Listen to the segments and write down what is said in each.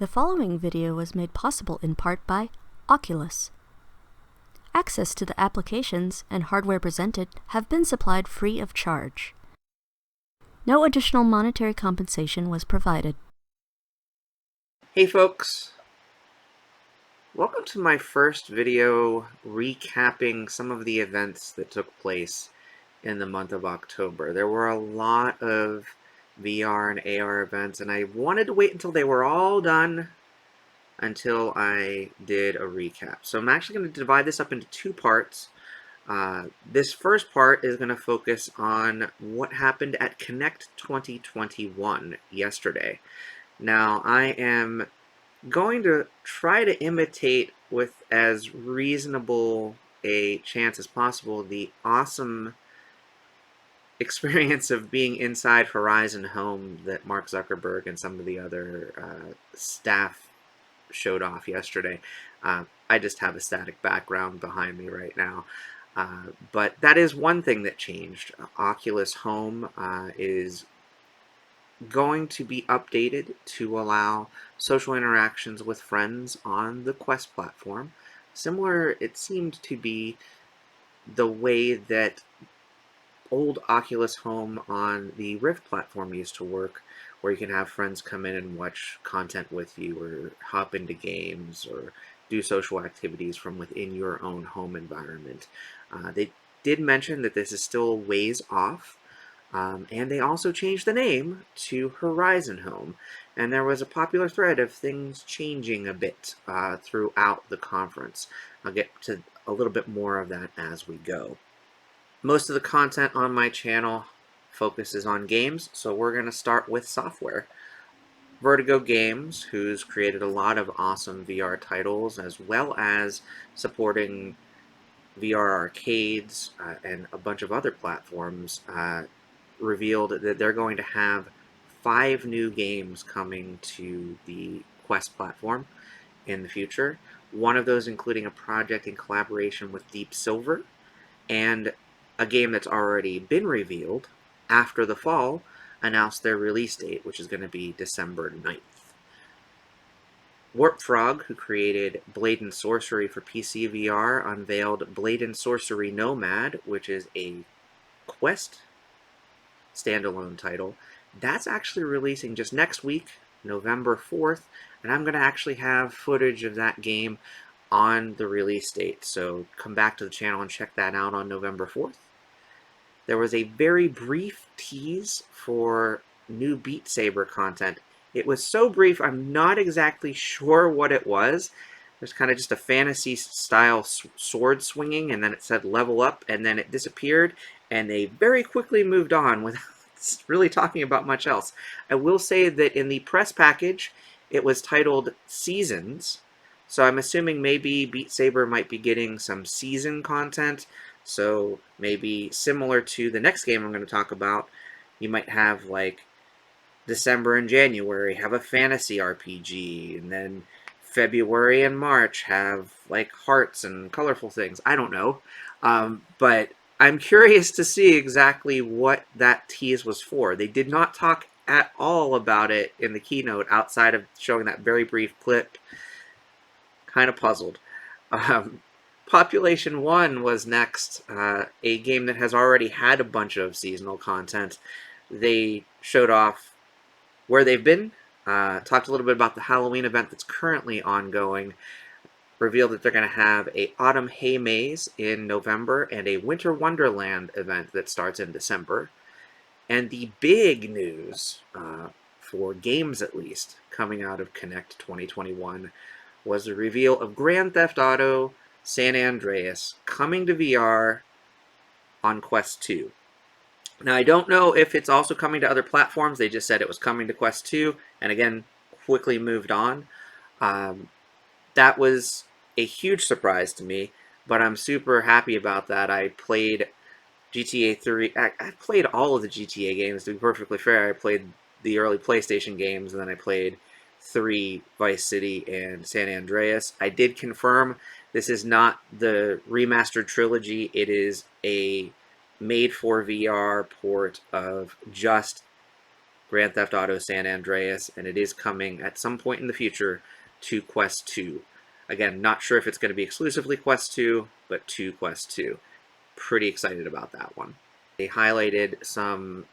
The following video was made possible in part by Oculus. Access to the applications and hardware presented have been supplied free of charge. No additional monetary compensation was provided. Hey folks, welcome to my first video recapping some of the events that took place in the month of October. There were a lot of VR and AR events, and I wanted to wait until they were all done until I did a recap. So I'm actually going to divide this up into two parts. This first part is going to focus on what happened at Connect 2021 yesterday. Now, I am going to try to imitate with as reasonable a chance as possible the awesome experience of being inside Horizon Home that Mark Zuckerberg and some of the other staff showed off yesterday. I just have a static background behind me right now. But that is one thing that changed. Oculus Home is going to be updated to allow social interactions with friends on the Quest platform. Similar, it seemed to be the way that old Oculus Home on the Rift platform used to work, where you can have friends come in and watch content with you, or hop into games, or do social activities from within your own home environment. They did mention that this is still ways off, and they also changed the name to Horizon Home. And there was a popular thread of things changing a bit throughout the conference. I'll get to a little bit more of that as we go. Most of the content on my channel focuses on games, so we're going to start with software. Vertigo Games, who's created a lot of awesome VR titles, as well as supporting VR arcades and a bunch of other platforms, revealed that they're going to have 5 new games coming to the Quest platform in the future. One of those including a project in collaboration with Deep Silver, and a game that's already been revealed after the fall announced their release date, which is going to be December 9th. Warp Frog, who created Blade and Sorcery for PC VR, unveiled Blade and Sorcery Nomad, which is a Quest standalone title. That's actually releasing just next week, November 4th, and I'm going to actually have footage of that game on the release date, so come back to the channel and check that out on November 4th. There was a very brief tease for new Beat Saber content. It was so brief, I'm not exactly sure what it was. There's kind of just a fantasy-style sword swinging, and then it said level up, and then it disappeared, and they very quickly moved on without really talking about much else. I will say that in the press package, it was titled Seasons, so I'm assuming maybe Beat Saber might be getting some season content. So maybe similar to the next game I'm going to talk about, you might have like December and January have a fantasy RPG, and then February and March have like hearts and colorful things. I don't know. But I'm curious to see exactly what that tease was for. They did not talk at all about it in the keynote outside of showing that very brief clip. Kind of puzzled. Population 1 was next, a game that has already had a bunch of seasonal content. They showed off where they've been, talked a little bit about the Halloween event that's currently ongoing, revealed that they're going to have a Autumn Hay Maze in November and a Winter Wonderland event that starts in December. And the big news, for games at least, coming out of Connect 2021 was the reveal of Grand Theft Auto San Andreas coming to VR on Quest 2. Now, I don't know if it's also coming to other platforms. They just said it was coming to Quest 2, and again, quickly moved on. That was a huge surprise to me, but I'm super happy about that. I played GTA 3. I played all of the GTA games, to be perfectly fair. I played the early PlayStation games, and then I played 3, Vice City, and San Andreas. I did confirm this is not the remastered trilogy. It is a made-for-VR port of just Grand Theft Auto San Andreas, and it is coming at some point in the future to Quest 2. Again, not sure if it's going to be exclusively Quest 2, but to Quest 2. Pretty excited about that one. They highlighted some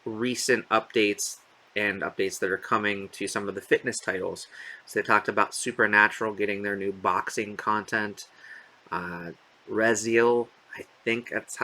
recent updates and updates that are coming to some of the fitness titles. So they talked about Supernatural getting their new boxing content. Reziel,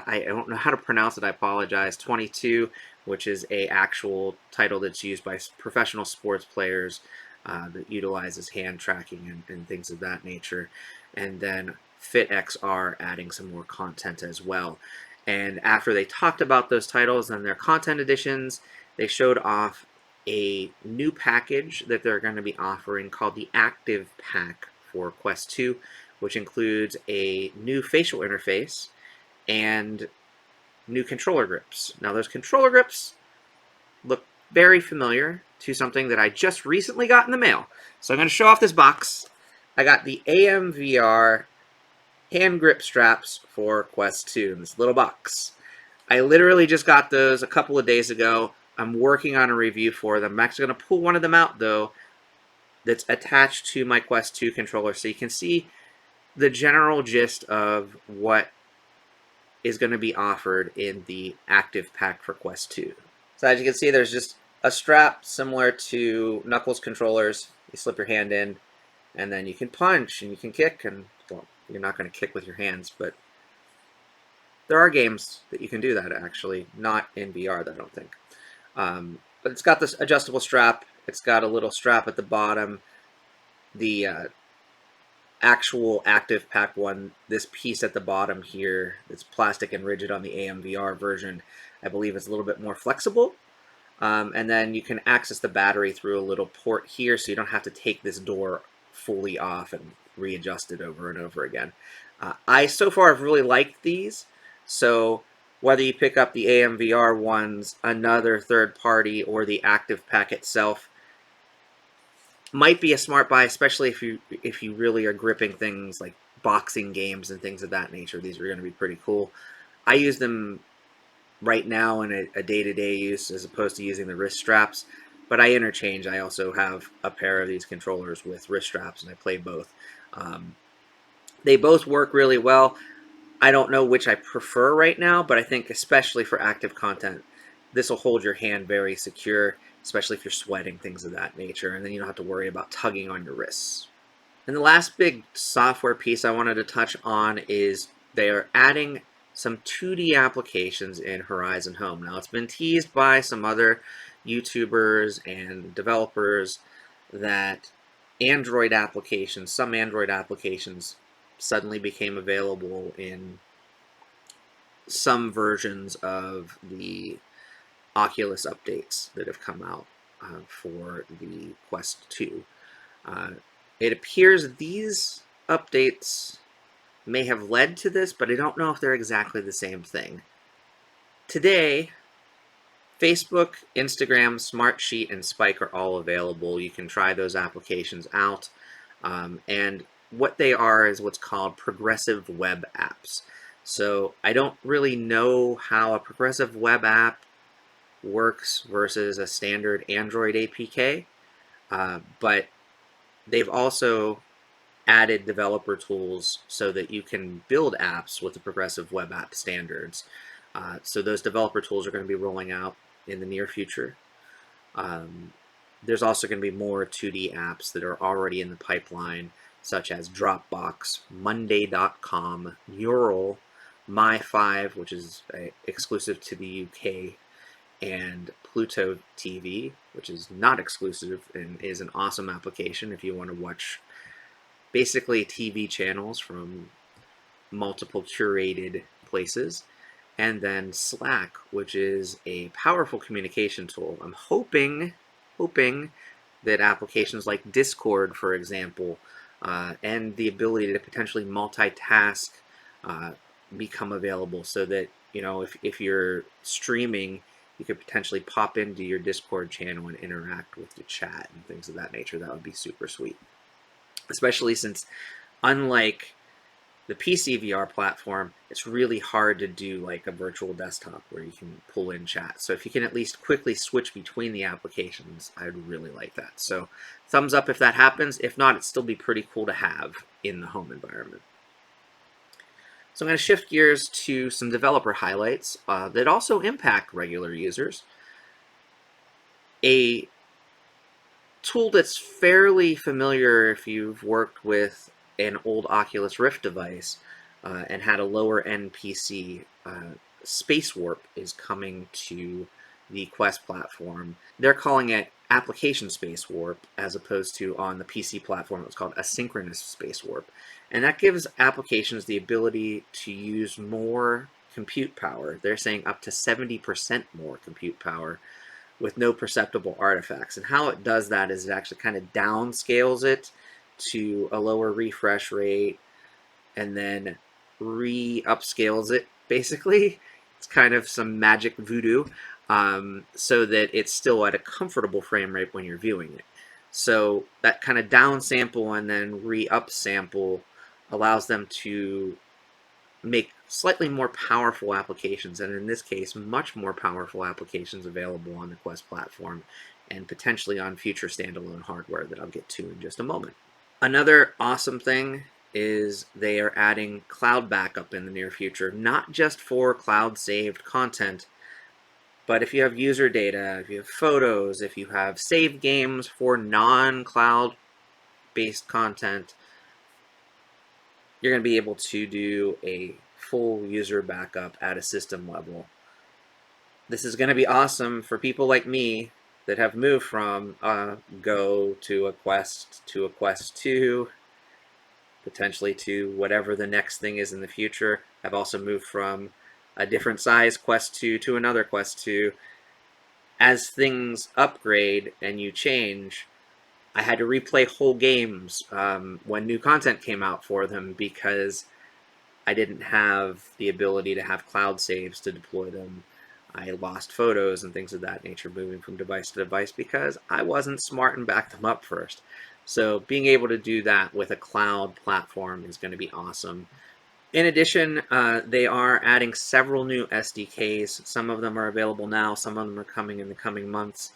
I don't know how to pronounce it, I apologize. 22, which is a actual title that's used by professional sports players that utilizes hand tracking and things of that nature. And then FitXR adding some more content as well. And after they talked about those titles and their content additions, they showed off a new package that they're going to be offering called the Active Pack for Quest 2, which includes a new facial interface and new controller grips. Now, those controller grips look very familiar to something that I just recently got in the mail. So I'm going to show off this box. I got the AMVR hand grip straps for Quest 2 in this little box. I literally just got those a couple of days ago. I'm working on a review for them. I'm actually going to pull one of them out, though, that's attached to my Quest 2 controller, so you can see the general gist of what is going to be offered in the Active Pack for Quest 2. So as you can see, there's just a strap similar to Knuckles controllers. You slip your hand in, and then you can punch and you can kick, and well, you're not going to kick with your hands, but there are games that you can do that, actually, not in VR, I don't think. But it's got this adjustable strap. It's got a little strap at the bottom. The actual Active Pack one, this piece at the bottom here, it's plastic and rigid on the AMVR version. I believe it's a little bit more flexible. And then you can access the battery through a little port here, so you don't have to take this door fully off and readjust it over and over again. I so far have really liked these, so whether you pick up the AMVR ones, another third party, or the Active Pack itself, might be a smart buy, especially if you really are gripping things like boxing games and things of that nature. These are going to be pretty cool. I use them right now in a day-to-day use as opposed to using the wrist straps, but I interchange. I also have a pair of these controllers with wrist straps, and I play both. They both work really well. I don't know which I prefer right now, but I think especially for active content, this will hold your hand very secure, especially if you're sweating, things of that nature, and then you don't have to worry about tugging on your wrists. And the last big software piece I wanted to touch on is they are adding some 2D applications in Horizon Home. Now, it's been teased by some other YouTubers and developers that Android applications, some Android applications, suddenly became available in some versions of the Oculus updates that have come out for the Quest 2. It appears these updates may have led to this, but I don't know if they're exactly the same thing. Today, Facebook, Instagram, Smartsheet, and Spike are all available. You can try those applications out. And what they are is what's called progressive web apps. So I don't really know how a progressive web app works versus a standard Android APK, but they've also added developer tools so that you can build apps with the progressive web app standards. So those developer tools are going to be rolling out in the near future. There's also going to be more 2D apps that are already in the pipeline, such as Dropbox, Monday.com, Neural, My5, which is exclusive to the UK, and Pluto TV, which is not exclusive and is an awesome application if you want to watch basically TV channels from multiple curated places. And then Slack, which is a powerful communication tool. I'm hoping that applications like Discord, for example, and the ability to potentially multitask become available, so that, you know, if you're streaming, you could potentially pop into your Discord channel and interact with the chat and things of that nature. That would be super sweet. Especially since, unlike the PC VR platform, it's really hard to do like a virtual desktop where you can pull in chat. So if you can at least quickly switch between the applications, I'd really like that. So thumbs up if that happens. If not, it'd still be pretty cool to have in the home environment. So I'm going to shift gears to some developer highlights that also impact regular users. A tool that's fairly familiar if you've worked with an old Oculus Rift device and had a lower end PC, Space Warp is coming to the Quest platform. They're calling it Application Space Warp as opposed to on the PC platform it's called Asynchronous Space Warp. And that gives applications the ability to use more compute power. They're saying up to 70% more compute power with no perceptible artifacts. And how it does that is it actually kind of downscales it to a lower refresh rate and then re-upscales it, basically. It's kind of some magic voodoo, so that it's still at a comfortable frame rate when you're viewing it. So that kind of down sample and then re-up sample allows them to make slightly more powerful applications, and in this case, much more powerful applications available on the Quest platform and potentially on future standalone hardware that I'll get to in just a moment. Another awesome thing is they are adding cloud backup in the near future, not just for cloud-saved content, but if you have user data, if you have photos, if you have saved games for non-cloud-based content, you're going to be able to do a full user backup at a system level. This is going to be awesome for people like me that have moved from a Go to a Quest 2, potentially to whatever the next thing is in the future. I've also moved from a different size Quest 2 to another Quest 2. As things upgrade and you change, I had to replay whole games when new content came out for them because I didn't have the ability to have cloud saves to deploy them. I lost photos and things of that nature moving from device to device because I wasn't smart and backed them up first. So being able to do that with a cloud platform is going to be awesome. In addition, they are adding several new SDKs. Some of them are available now, some of them are coming in the coming months.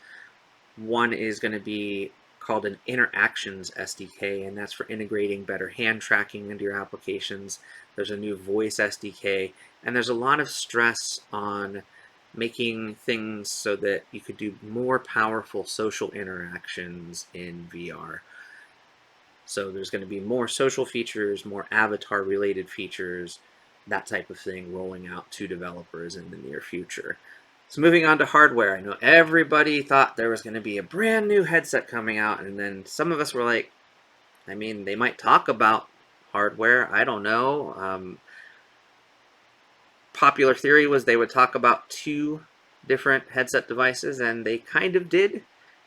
One is going to be called an Interactions SDK, and that's for integrating better hand tracking into your applications. There's a new voice SDK, and there's a lot of stress on making things so that you could do more powerful social interactions in VR. So there's going to be more social features, more avatar-related features, that type of thing rolling out to developers in the near future. So moving on to hardware, I know everybody thought there was going to be a brand new headset coming out, and then some of us were like, I mean, they might talk about hardware, I don't know. Popular theory was they would talk about 2 different headset devices, and they kind of did.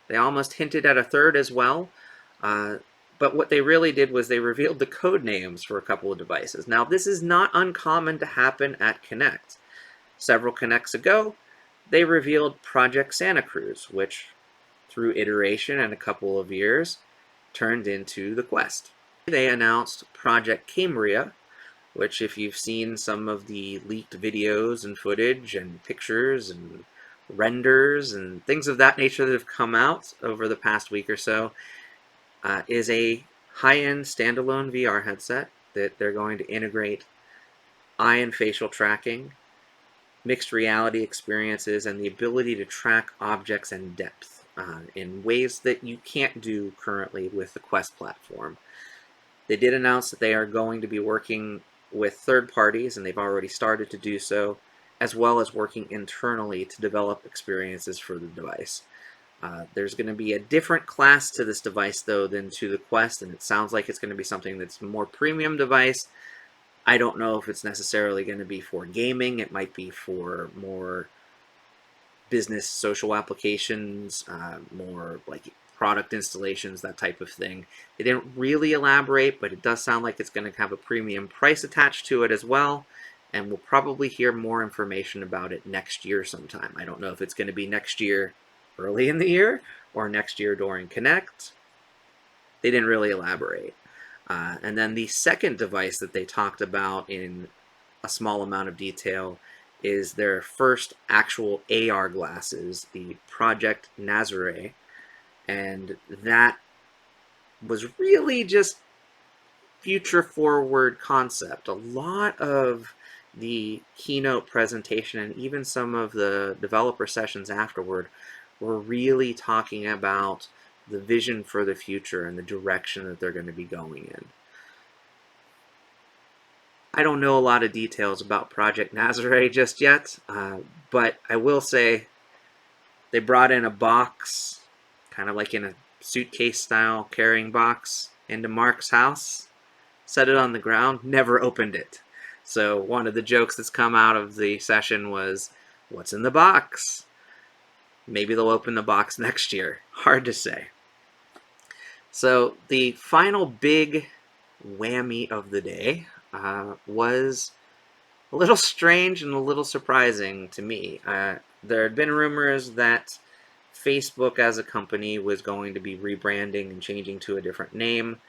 They almost hinted at a third as well. But what they really did was they revealed the code names for a couple of devices. Now, this is not uncommon to happen at Connect. Several Connects ago, they revealed Project Santa Cruz, which, through iteration and a couple of years, turned into the Quest. They announced Project Cambria, which, if you've seen some of the leaked videos and footage and pictures and renders and things of that nature that have come out over the past week or so, is a high-end standalone VR headset that they're going to integrate eye and facial tracking, mixed reality experiences, and the ability to track objects in depth in ways that you can't do currently with the Quest platform. They did announce that they are going to be working with third parties, and they've already started to do so, as well as working internally to develop experiences for the device. There's going to be a different class to this device, though, than to the Quest, and it sounds like it's going to be something that's a more premium device. I don't know if it's necessarily going to be for gaming. It might be for more business social applications, more like product installations, that type of thing. They didn't really elaborate, but it does sound like it's going to have a premium price attached to it as well, and we'll probably hear more information about it next year sometime. I don't know if it's going to be next year early in the year or next year during Connect. They didn't really elaborate. And then the second device that they talked about in a small amount of detail is their first actual AR glasses, the Project Nazare, and that was really just future forward concept. A lot of the keynote presentation and even some of the developer sessions afterward were really talking about the vision for the future and the direction that they're going to be going in. I don't know a lot of details about Project Nazare just yet, but I will say they brought in a box, kind of like in a suitcase style carrying box, into Mark's house, set it on the ground, never opened it. So one of the jokes that's come out of the session was, what's in the box? Maybe they'll open the box next year. Hard to say. So the final big whammy of the day was a little strange and a little surprising to me. There had been rumors that Facebook as a company was going to be rebranding and changing to a different name.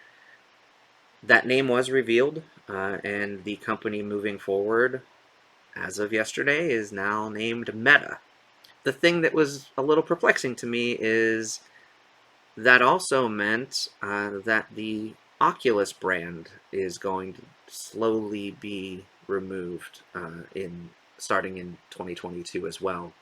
That name was revealed, and the company moving forward, as of yesterday, is now named Meta. The thing that was a little perplexing to me is that also meant that the Oculus brand is going to slowly be removed starting in 2022 as well,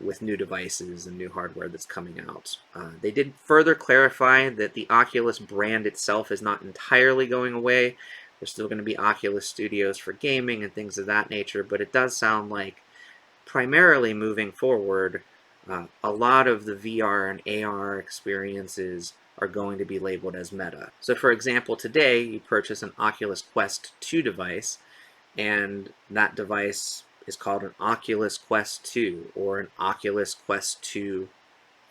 with new devices and new hardware that's coming out. They did further clarify that the Oculus brand itself is not entirely going away. There's still going to be Oculus Studios for gaming and things of that nature, but it does sound like primarily moving forward, a lot of the VR and AR experiences are going to be labeled as Meta. So for example, today you purchase an Oculus Quest 2 device, and that device is called an Oculus Quest 2 or an Oculus Quest 2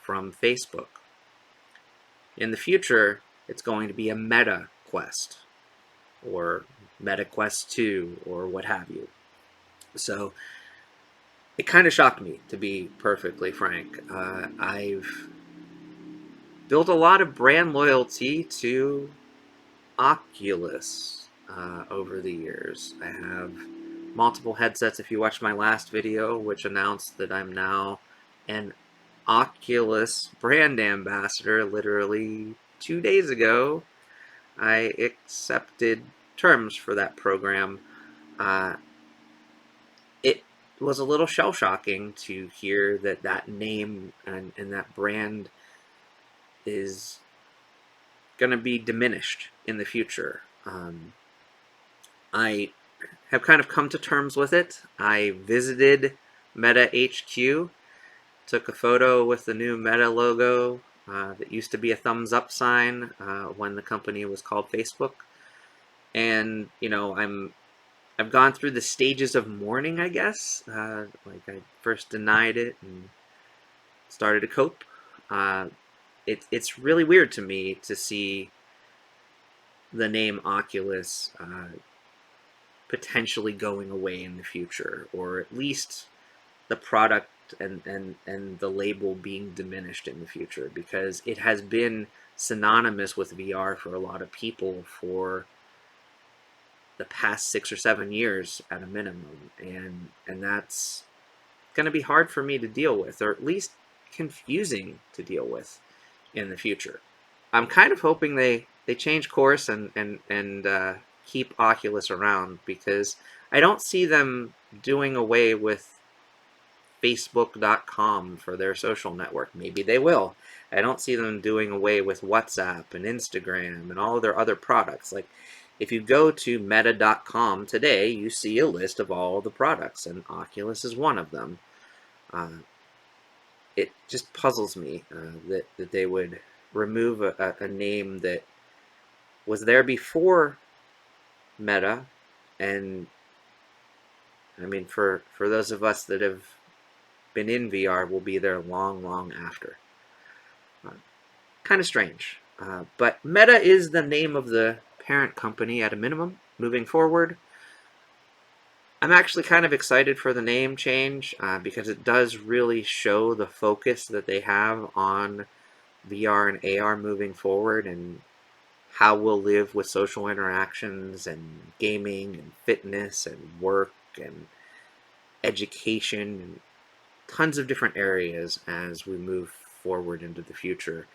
from Facebook. In the future, it's going to be a Meta Quest or Meta Quest 2 or what have you. So it kind of shocked me, to be perfectly frank. I've built a lot of brand loyalty to Oculus over the years. I have multiple headsets. If you watched my last video, which announced that I'm now an Oculus brand ambassador, literally 2 days ago, I accepted terms for that program. It was a little shell-shocking to hear that that name and that brand is going to be diminished in the future. I have kind of come to terms with it. I visited Meta HQ, took a photo with the new Meta logo that used to be a thumbs up sign when the company was called Facebook. And, you know, I've gone through the stages of mourning, I guess. Like I first denied it and started to cope. It's really weird to me to see the name Oculus potentially going away in the future, or at least the product and the label being diminished in the future, because it has been synonymous with VR for a lot of people for the past 6 or 7 years at a minimum, and that's going to be hard for me to deal with, or at least confusing to deal with in the future. I'm kind of hoping they change course and keep Oculus around, because I don't see them doing away with Facebook.com for their social network. Maybe they will. I don't see them doing away with WhatsApp and Instagram and all of their other products. Like, if you go to meta.com today, you see a list of all the products, and Oculus is one of them. It just puzzles me that they would remove a name that was there before Meta, and I mean, for those of us that have been in VR, will be there long after. Kind of strange. But Meta is the name of the parent company at a minimum moving forward. I'm actually kind of excited for the name change because it does really show the focus that they have on VR and AR moving forward, and how we'll live with social interactions and gaming and fitness and work and education and tons of different areas as we move forward into the future.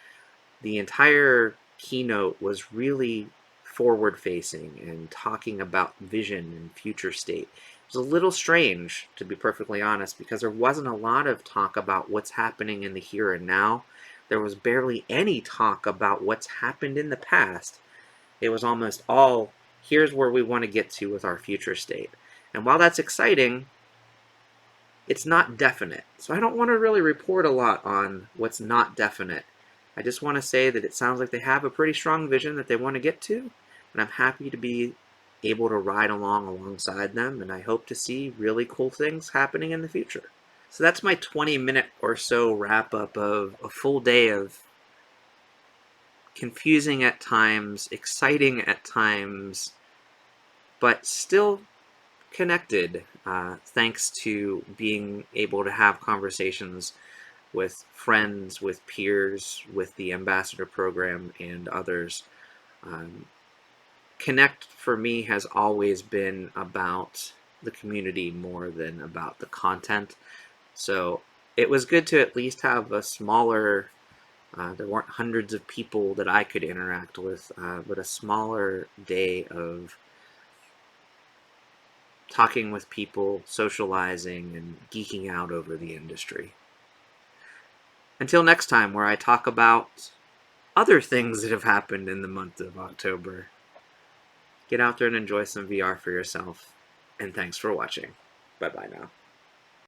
The entire keynote was really forward facing and talking about vision and future state. It was a little strange, to be perfectly honest, because there wasn't a lot of talk about what's happening in the here and now. There was barely any talk about what's happened in the past. It was almost all, here's where we want to get to with our future state. And while that's exciting, it's not definite. So I don't want to really report a lot on what's not definite. I just want to say that it sounds like they have a pretty strong vision that they want to get to, and I'm happy to be able to ride along alongside them, and I hope to see really cool things happening in the future. So that's my 20-minute or so wrap-up of a full day of confusing at times, exciting at times, but still connected, thanks to being able to have conversations with friends, with peers, with the Ambassador program and others. Connect for me has always been about the community more than about the content. So it was good to at least have a smaller, there weren't hundreds of people that I could interact with, but a smaller day of talking with people, socializing, and geeking out over the industry. Until next time, where I talk about other things that have happened in the month of October. Get out there and enjoy some VR for yourself, and thanks for watching. Bye-bye now.